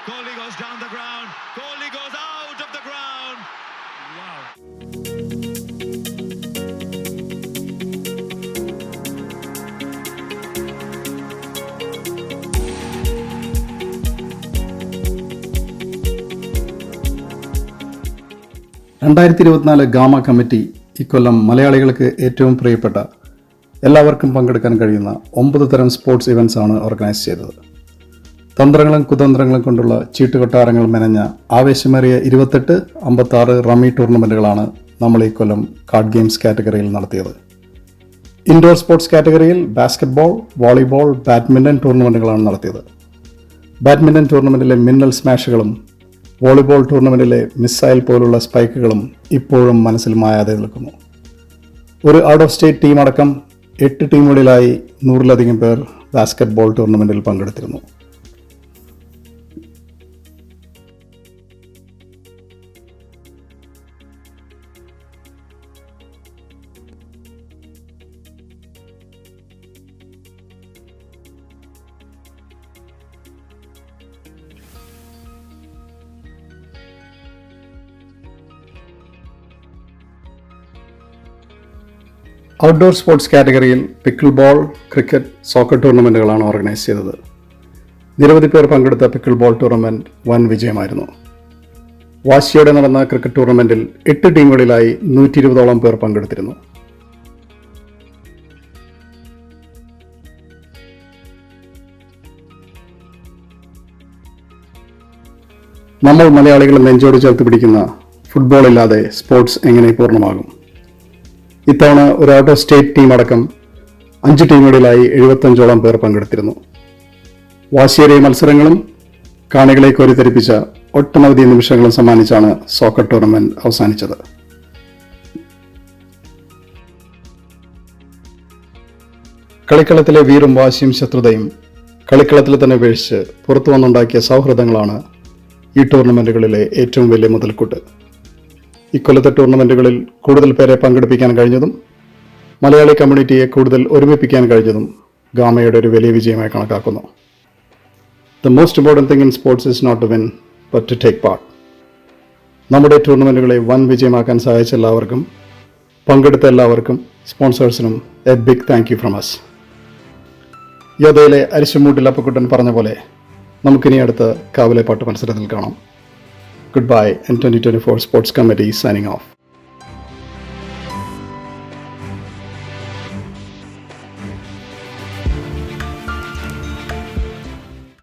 Kohli goes down the ground. Kohli goes out of the ground. Wow. Gamma committee ഇക്കൊല്ലം മലയാളികൾക്ക് ഏറ്റവും പ്രിയപ്പെട്ട എല്ലാവർക്കും പങ്കെടുക്കാൻ കഴിയുന്ന 9 തരം സ്പോർട്സ് ഇവൻറ്റ്സ് ആണ് ഓർഗനൈസ് ചെയ്തത്. തന്ത്രങ്ങളും കുതന്ത്രങ്ങളും കൊണ്ടുള്ള ചീട്ടുകൊട്ടാരങ്ങൾ മെനഞ്ഞ ആവേശമേറിയ 28, 56 റമ്മി ടൂർണമെൻറ്റുകളാണ് നമ്മൾ ഈ കൊല്ലം കാർഡ് ഗെയിംസ് കാറ്റഗറിയിൽ നടത്തിയത്. ഇൻഡോർ സ്പോർട്സ് കാറ്റഗറിയിൽ ബാസ്കറ്റ്ബോൾ, വോളിബോൾ, ബാഡ്മിൻ്റൺ ടൂർണമെൻറ്റുകളാണ് നടത്തിയത്. ബാഡ്മിൻ്റൺ ടൂർണമെൻറ്റിലെ മിന്നൽ സ്മാഷുകളും വോളിബോൾ ടൂർണമെൻറ്റിലെ മിസൈൽ പോലുള്ള സ്പൈക്കുകളും ഇപ്പോഴും മനസ്സിൽ മായാതെ നിൽക്കുന്നു. ഒരു ഔട്ട് ഓഫ് സ്റ്റേറ്റ് ടീം അടക്കം 8 ടീമുകളിലായി 100-ലധികം പേർ ബാസ്കറ്റ്ബോൾ ടൂർണമെൻറ്റിൽ പങ്കെടുത്തിരുന്നു. ഔട്ട്ഡോർ സ്പോർട്സ് കാറ്റഗറിയിൽ പിക്കിൾ ബോൾ, ക്രിക്കറ്റ്, സോക്കർ ടൂർണമെൻറ്റുകളാണ് ഓർഗനൈസ് ചെയ്തത്. നിരവധി പേർ പങ്കെടുത്ത പിക്കിൾ ബോൾ ടൂർണമെൻറ്റ് വൻ വിജയമായിരുന്നു. വാശിയോടെ നടന്ന ക്രിക്കറ്റ് ടൂർണമെൻറ്റിൽ 8 ടീമുകളിലായി 120ഓളം പേർ പങ്കെടുത്തിരുന്നു. നമ്മൾ മലയാളികൾ നെഞ്ചോട് ചേർത്ത് പിടിക്കുന്ന ഫുട്ബോൾ ഇല്ലാതെ സ്പോർട്സ് എങ്ങനെ പൂർണ്ണമാകും? ഇത്തവണ ഒരു ഔട്ട് ഓഫ് സ്റ്റേറ്റ് ടീം അടക്കം 5 ടീമുകളിലായി 75ഓളം പേർ പങ്കെടുത്തിരുന്നു. വാശിയേറിയ മത്സരങ്ങളും കാണികളെ കോരിത്തരിപ്പിച്ച ഒട്ടനവധി നിമിഷങ്ങളും സമ്മാനിച്ചാണ് സോക്കർ ടൂർണമെന്റ് അവസാനിച്ചത്. കളിക്കളത്തിലെ വീറും വാശിയും ശത്രുതയും കളിക്കളത്തിൽ തന്നെ ഉപേക്ഷിച്ച് പുറത്തു വന്നുണ്ടാക്കിയ സൗഹൃദങ്ങളാണ് ഈ ടൂർണമെന്റുകളിലെ ഏറ്റവും വലിയ മുതൽക്കൂട്ട്. ഇക്കൊല്ലത്തെ ടൂർണമെൻറ്റുകളിൽ കൂടുതൽ പേരെ പങ്കെടുപ്പിക്കാൻ കഴിഞ്ഞതും മലയാളി കമ്മ്യൂണിറ്റിയെ കൂടുതൽ ഒരുമിപ്പിക്കാൻ കഴിഞ്ഞതും ഗാമയുടെ ഒരു വലിയ വിജയമായി കണക്കാക്കുന്നു. The most important thing in sports is not to win but to take part. നമ്മുടെ ടൂർണമെൻറ്റുകളെ വൻ വിജയമാക്കാൻ സഹായിച്ച എല്ലാവർക്കും, പങ്കെടുത്ത എല്ലാവർക്കും, സ്പോൺസേഴ്സിനും a big thank you from us. യോധയിലെ അരിശമൂട്ടിൽ അപ്പക്കുട്ടൻ പറഞ്ഞ പോലെ നമുക്കിനി അടുത്ത കാവിലെ പാട്ട് മത്സരത്തിൽ കാണാം. Goodbye, and 2024 Sports Committee signing off.